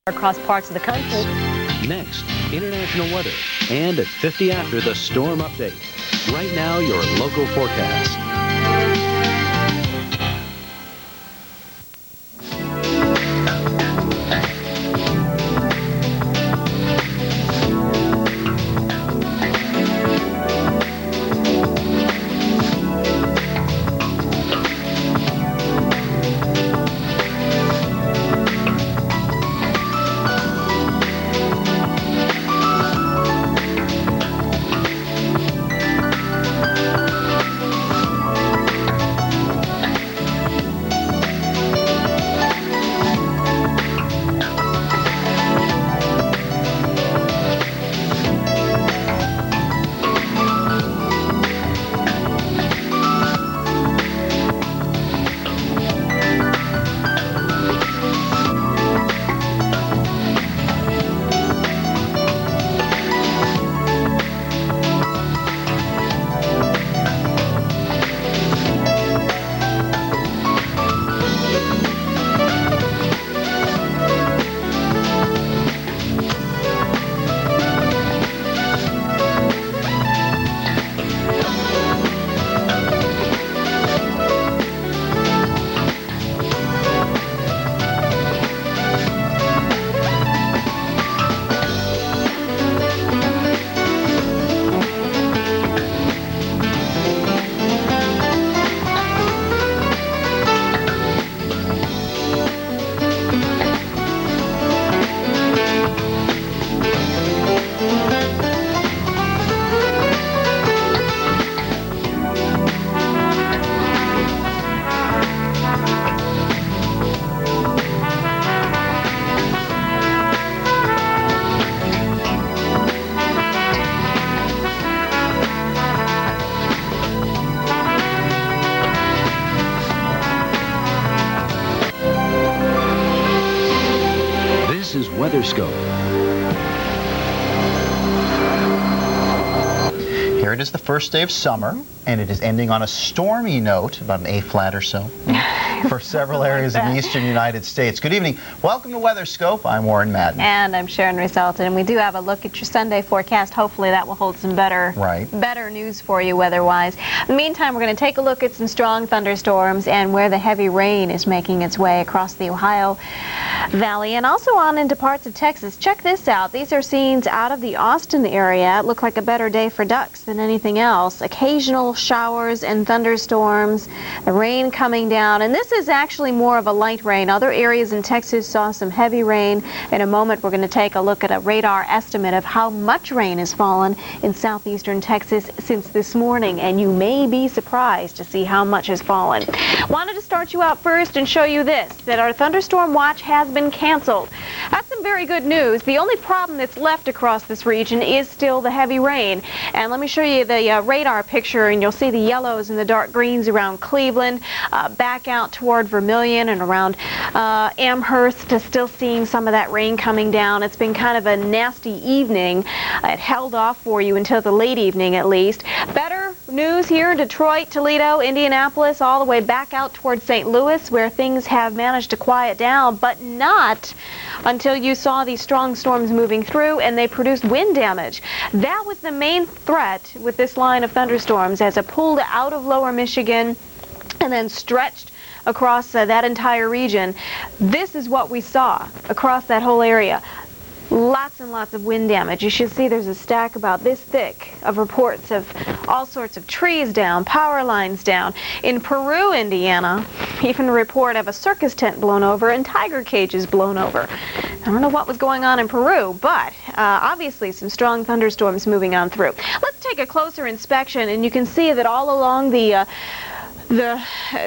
across parts of the country. Next, international weather, and at 50 after, the storm update. Right now, your local forecast. This is WeatherScope. Here it is, the first day of summer, and it is ending on a stormy note, about an A-flat or so, for several areas of the eastern United States. Good evening. Welcome to WeatherScope. I'm Warren Madden. And I'm Sharon Resulta, and we do have a look at your Sunday forecast. Hopefully that will hold some better news for you weather-wise. In the meantime, we're going to take a look at some strong thunderstorms and where the heavy rain is making its way across the Ohio Valley and also on into parts of Texas. Check this out. These are scenes out of the Austin area. It looked like a better day for ducks than anything else. Occasional showers and thunderstorms, the rain coming down, and this is actually more of a light rain. Other areas in Texas saw some heavy rain. In a moment, we're going to take a look at a radar estimate of how much rain has fallen in southeastern Texas since this morning, and you may be surprised to see how much has fallen. Wanted to start you out first and show you this, that our thunderstorm watch has been canceled. That's some very good news. The only problem that's left across this region is still the heavy rain. And let me show you the radar picture, and you'll see the yellows and the dark greens around Cleveland, back out toward Vermilion and around Amherst, still seeing some of that rain coming down. It's been kind of a nasty evening. It held off for you until the late evening at least. Better news here in Detroit, Toledo, Indianapolis, all the way back out toward St. Louis, where things have managed to quiet down, but not until you saw these strong storms moving through and they produced wind damage. That was the main threat with this line of thunderstorms as it pulled out of lower Michigan and then stretched across that entire region. This is what we saw across that whole area. Lots and lots of wind damage. You should see there's a stack about this thick of reports of all sorts of trees down, power lines down. In Peru, Indiana, even a report of a circus tent blown over and tiger cages blown over. I don't know what was going on in Peru, but obviously some strong thunderstorms moving on through. Let's take a closer inspection, and you can see that all along the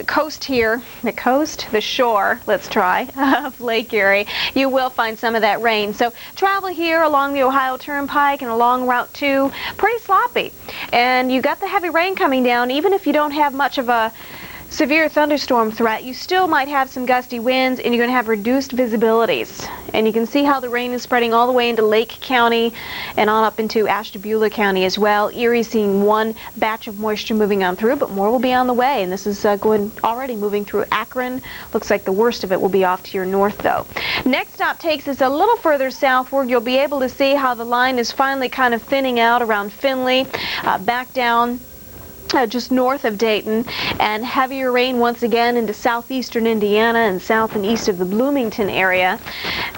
coast here, the shore, let's try, of Lake Erie, you will find some of that rain. So travel here along the Ohio Turnpike and along Route 2, pretty sloppy. And you got the heavy rain coming down, even if you don't have much of a severe thunderstorm threat, you still might have some gusty winds, and you're going to have reduced visibilities. And you can see how the rain is spreading all the way into Lake County and on up into Ashtabula County as well. Erie seeing one batch of moisture moving on through, but more will be on the way. And this is already moving through Akron. Looks like the worst of it will be off to your north, though. Next stop takes us a little further southward. You'll be able to see how the line is finally kind of thinning out around Findlay, back down just north of Dayton, and heavier rain once again into southeastern Indiana and south and east of the Bloomington area.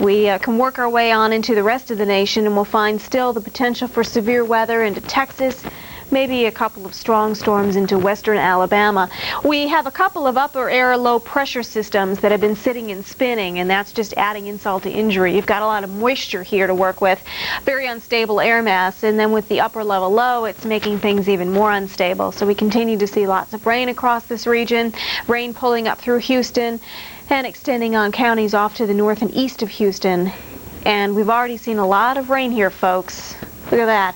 We can work our way on into the rest of the nation, and we'll find still the potential for severe weather into Texas, maybe a couple of strong storms into western Alabama. We have a couple of upper air low pressure systems that have been sitting and spinning, and that's just adding insult to injury. You've got a lot of moisture here to work with, very unstable air mass, and then with the upper level low, it's making things even more unstable. So we continue to see lots of rain across this region, rain pulling up through Houston and extending on counties off to the north and east of Houston. And we've already seen a lot of rain here, folks. Look at that.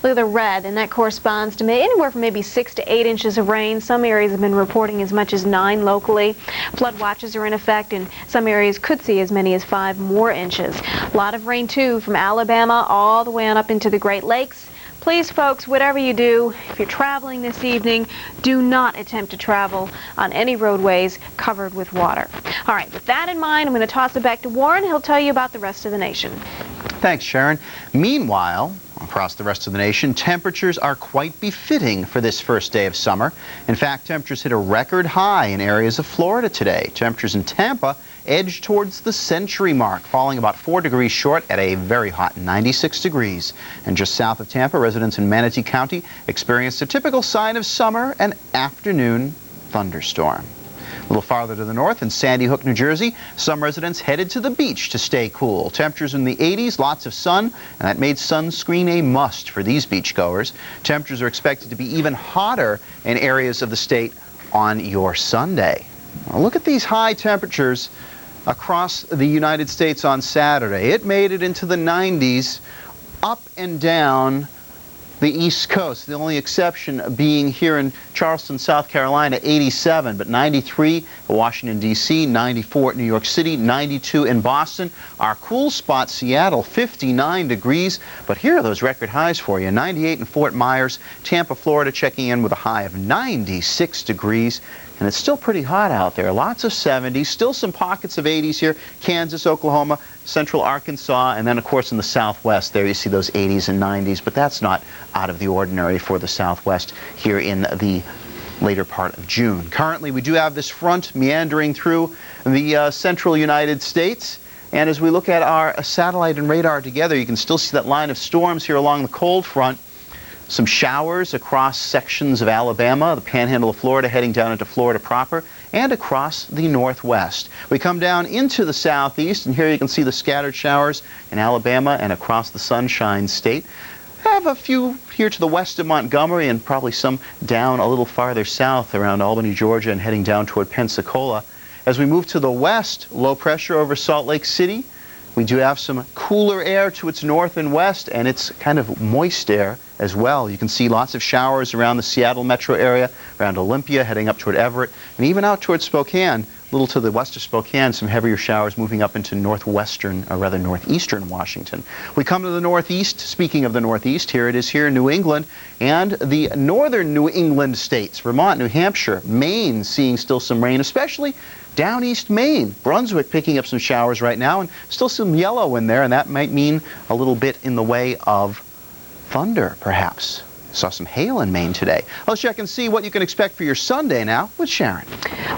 Look at the red, and that corresponds to anywhere from maybe 6 to 8 inches of rain. Some areas have been reporting as much as 9 locally. Flood watches are in effect, and some areas could see as many as 5 more inches. A lot of rain, too, from Alabama all the way on up into the Great Lakes. Please, folks, whatever you do, if you're traveling this evening, do not attempt to travel on any roadways covered with water. All right, with that in mind, I'm going to toss it back to Warren. He'll tell you about the rest of the nation. Thanks, Sharon. Meanwhile, across the rest of the nation, temperatures are quite befitting for this first day of summer. In fact, temperatures hit a record high in areas of Florida today. Temperatures in Tampa edged towards the century mark, falling about 4 degrees short at a very hot 96 degrees. And just south of Tampa, residents in Manatee County experienced a typical sign of summer, an afternoon thunderstorm. A little farther to the north in Sandy Hook, New Jersey, some residents headed to the beach to stay cool. Temperatures in the 80s, lots of sun, and that made sunscreen a must for these beachgoers. Temperatures are expected to be even hotter in areas of the state on your Sunday. Now look at these high temperatures across the United States on Saturday. It made it into the 90s up and down the East Coast, the only exception being here in Charleston, South Carolina, 87, but 93 in Washington, D.C., 94 at New York City, 92 in Boston. Our cool spot, Seattle, 59 degrees, but here are those record highs for you. 98 in Fort Myers, Tampa, Florida, checking in with a high of 96 degrees. And it's still pretty hot out there. Lots of 70s, still some pockets of 80s here. Kansas, Oklahoma, central Arkansas, and then, of course, in the southwest, there you see those 80s and 90s. But that's not out of the ordinary for the southwest here in the later part of June. Currently, we do have this front meandering through the central United States. And as we look at our satellite and radar together, you can still see that line of storms here along the cold front. Some showers across sections of Alabama, the panhandle of Florida, heading down into Florida proper, and across the northwest. We come down into the southeast, and here you can see the scattered showers in Alabama and across the Sunshine State. I have a few here to the west of Montgomery, and probably some down a little farther south around Albany, Georgia, and heading down toward Pensacola. As we move to the west, low pressure over Salt Lake City. We do have some cooler air to its north and west, and it's kind of moist air as well. You can see lots of showers around the Seattle metro area, around Olympia, heading up toward Everett, and even out toward Spokane. A little to the west of Spokane, some heavier showers moving up into northwestern, or rather northeastern Washington. We come to the northeast. Speaking of the northeast, here it is here in New England, and the northern New England states, Vermont, New Hampshire, Maine, seeing still some rain, especially down east Maine. Brunswick picking up some showers right now, and still some yellow in there, and that might mean a little bit in the way of thunder, perhaps. Saw some hail in Maine today. Let's check and see what you can expect for your Sunday now with Sharon.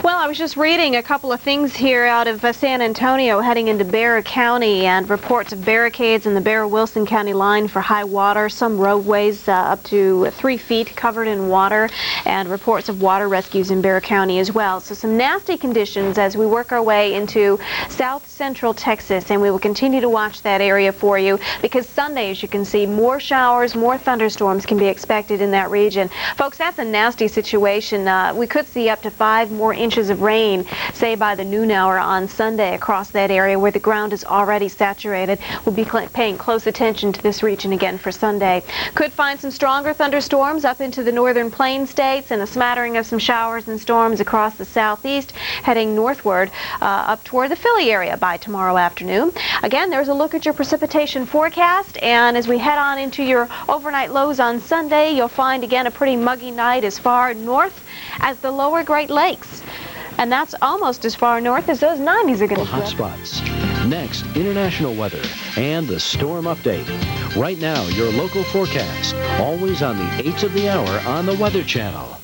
Well, I was just reading a couple of things here out of San Antonio heading into Bexar County, and reports of barricades in the Bexar-Wilson County line for high water, some roadways up to 3 feet covered in water, and reports of water rescues in Bexar County as well. So some nasty conditions as we work our way into south central Texas, and we will continue to watch that area for you, because Sunday, as you can see, more showers, more thunderstorms can be expected expected in that region. Folks, that's a nasty situation. We could see up to 5 more inches of rain, say by the noon hour on Sunday across that area where the ground is already saturated. We'll be paying close attention to this region again for Sunday. Could find some stronger thunderstorms up into the northern plain states and a smattering of some showers and storms across the southeast, heading northward up toward the Philly area by tomorrow afternoon. Again, there's a look at your precipitation forecast, and as we head on into your overnight lows on Sunday, you'll find again a pretty muggy night as far north as the lower Great Lakes. And that's almost as far north as those 90s are going to Hot spots. Next, international weather and the storm update. Right now, your local forecast, always on the 8s of the hour on the Weather Channel.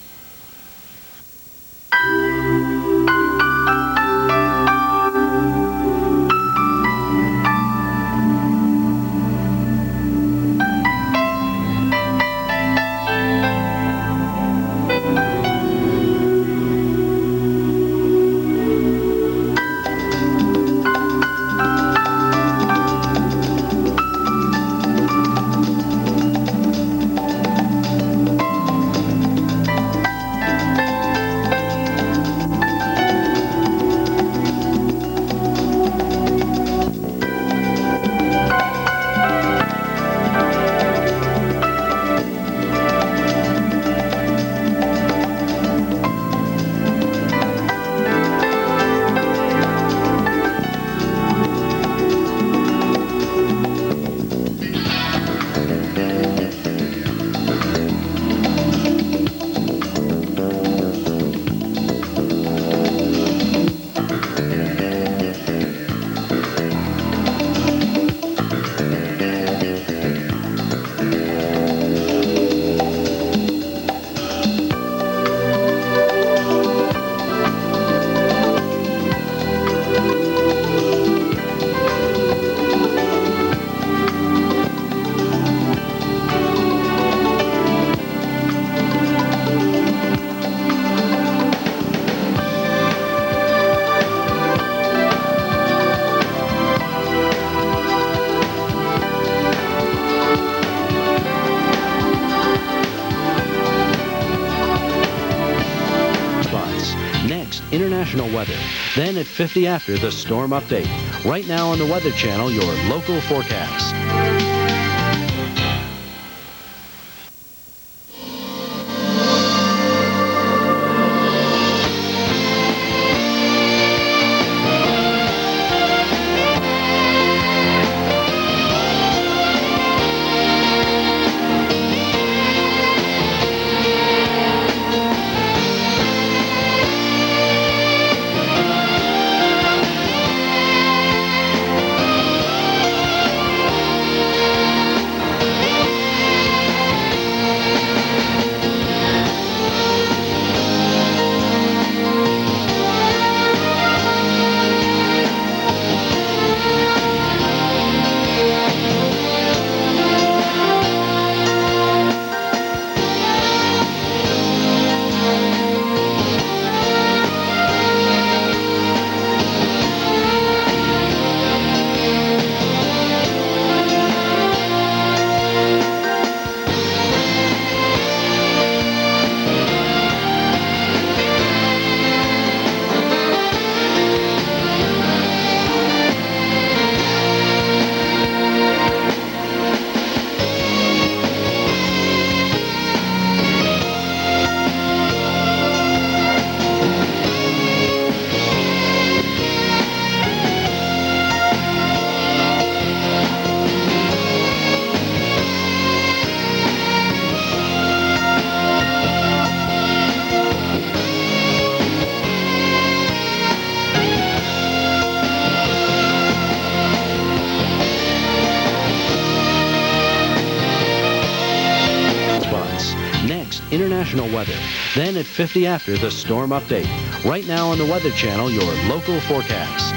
International weather. Then at 50 after, the storm update. Right now on the Weather Channel, your local forecast. International weather. Then at 50 after, the storm update. Right now on the Weather Channel, your local forecast.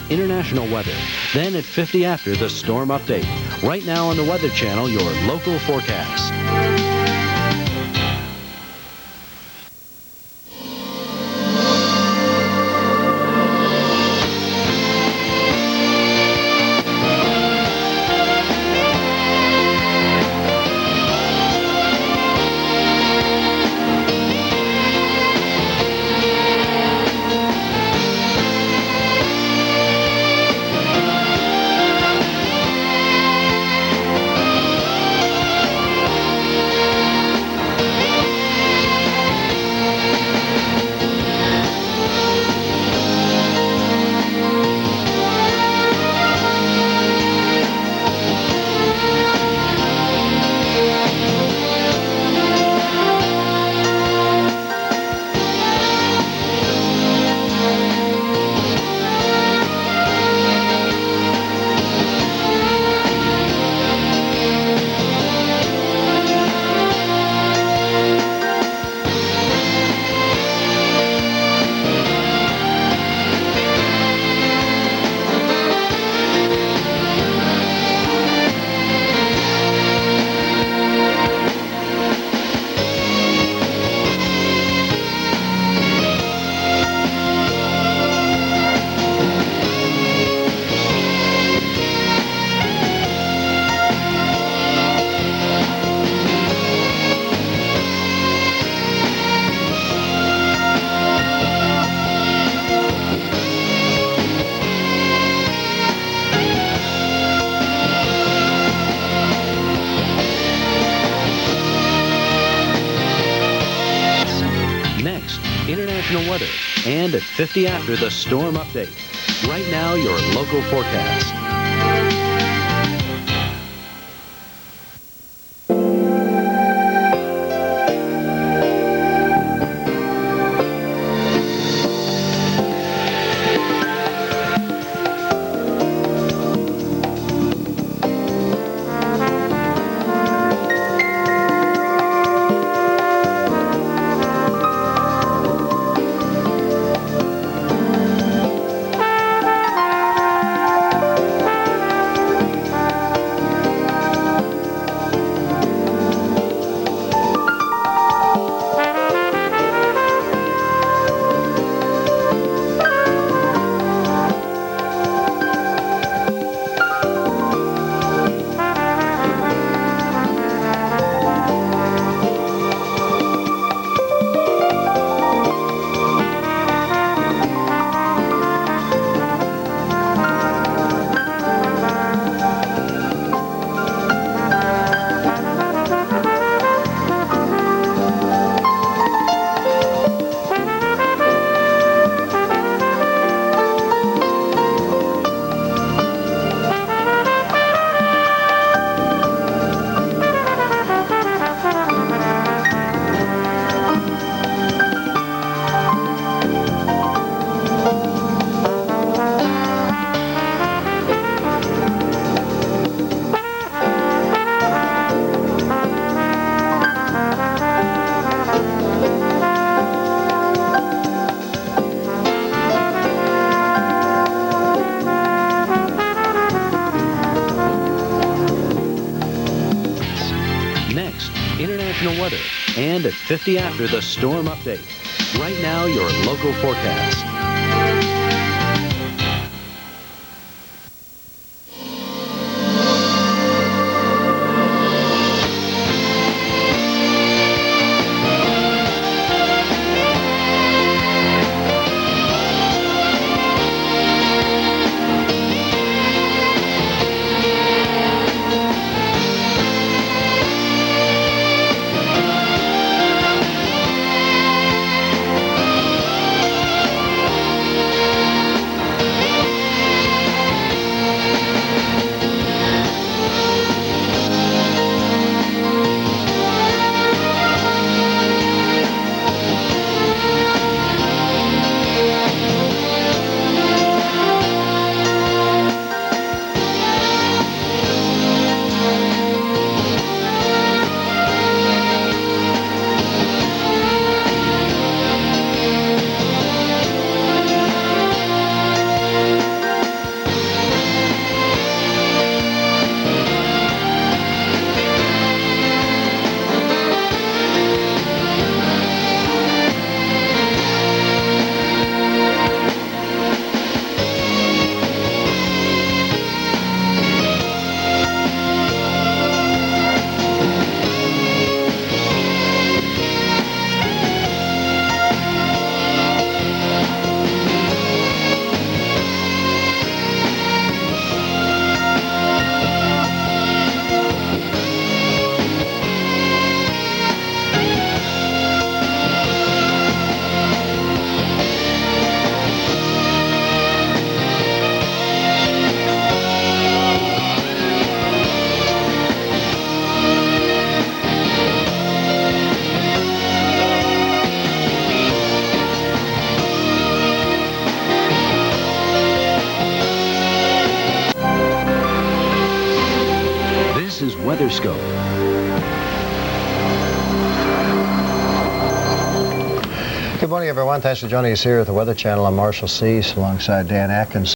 international weather. Then at 50 after, the storm update. Right now on the Weather Channel, your local forecast. International weather, and at 50 after, the storm update. Right now, your local forecast. International weather, and at 50 after, the storm update. Right now, your local forecast. WeatherScope. Good morning, everyone. Thanks for joining us here at the Weather Channel. I'm Marshall Cease alongside Dan Atkins.